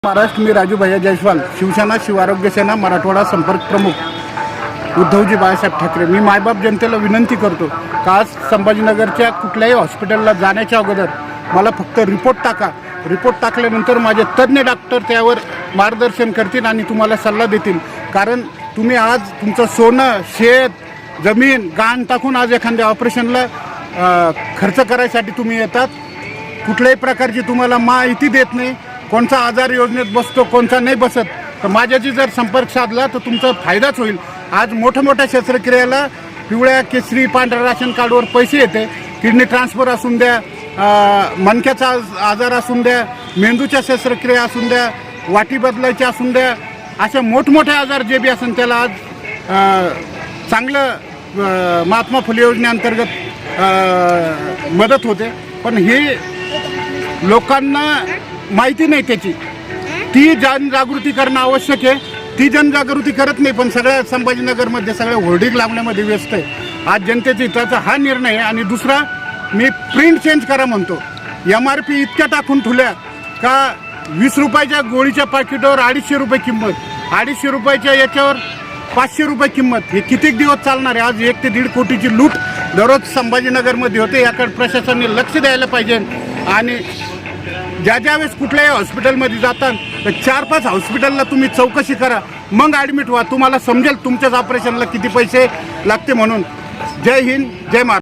महाराष्ट्र मी राजू भैया जयस्वाल शिवसेना शिवआरोग्य सेना मराठवाडा संपर्क प्रमुख उद्धवजी बाळासाहेब ठाकरे। मी मायबाप जनतेला विनंती करतो का आज संभाजीनगरच्या कुठल्याही हॉस्पिटलला जाण्याच्या अगोदर मला फक्त रिपोर्ट टाका। रिपोर्ट टाकल्यानंतर माझे तज्ज्ञ डॉक्टर त्यावर मार्गदर्शन करतील आणि तुम्हाला सल्ला देतील। कारण तुम्ही आज तुमचं सोनं शेत जमीन गाण टाकून आज एखाद्या ऑपरेशनला खर्च करायसाठी तुम्ही येतात। कुठल्याही प्रकारची तुम्हाला माहिती देत नाही, कोणता आजार योजनेत बसतो कोणता नाही बसत। तर माझ्याशी जर संपर्क साधला तर तुमचा फायदाच होईल। आज मोठ्या शस्त्रक्रियेला पिवळ्या केसरी पांढऱ्या राशन कार्डवर पैसे येते। किडनी ट्रान्सफर असून द्या, मणक्याचा आजार असून द्या, मेंदूच्या शस्त्रक्रिया असून द्या, वाटी बदलायची असून द्या, अशा मोठमोठे आजार जे बी असून त्याला आज चांगलं महात्मा फुले योजनेअंतर्गत मदत होते। पण हे लोकांना माहिती नाही त्याची, ती जनजागृती करणं आवश्यक आहे। ती जनजागृती करत नाही, पण सगळ्या संभाजीनगरमध्ये सगळ्या होर्डिंग लावण्यामध्ये व्यस्त आहे। आज जनतेच्या हिताचा हा निर्णय आहे। आणि दुसरा, मी प्रिंट चेंज करा म्हणतो। MRP इतक्या टाकून ठेवल्या का 20 रुपयाच्या गोळीच्या पाकिटावर 250 रुपये किंमत, 250 रुपयाच्या याच्यावर 500 रुपये किंमत। हे किती दिवस चालणार आहे? आज 1 ते 1.5 कोटीची लूट दररोज संभाजीनगरमध्ये होते। याकडे प्रशासनाने लक्ष द्यायला पाहिजे। आणि ज्या वेळेस कुठल्याही हॉस्पिटलमध्ये जातात तर 4-5 हॉस्पिटलला तुम्ही चौकशी करा, मग ॲडमिट व्हा। तुम्हाला समजेल तुमच्याच ऑपरेशनला किती पैसे लागते म्हणून। जय हिंद, जय महाराष्ट्र।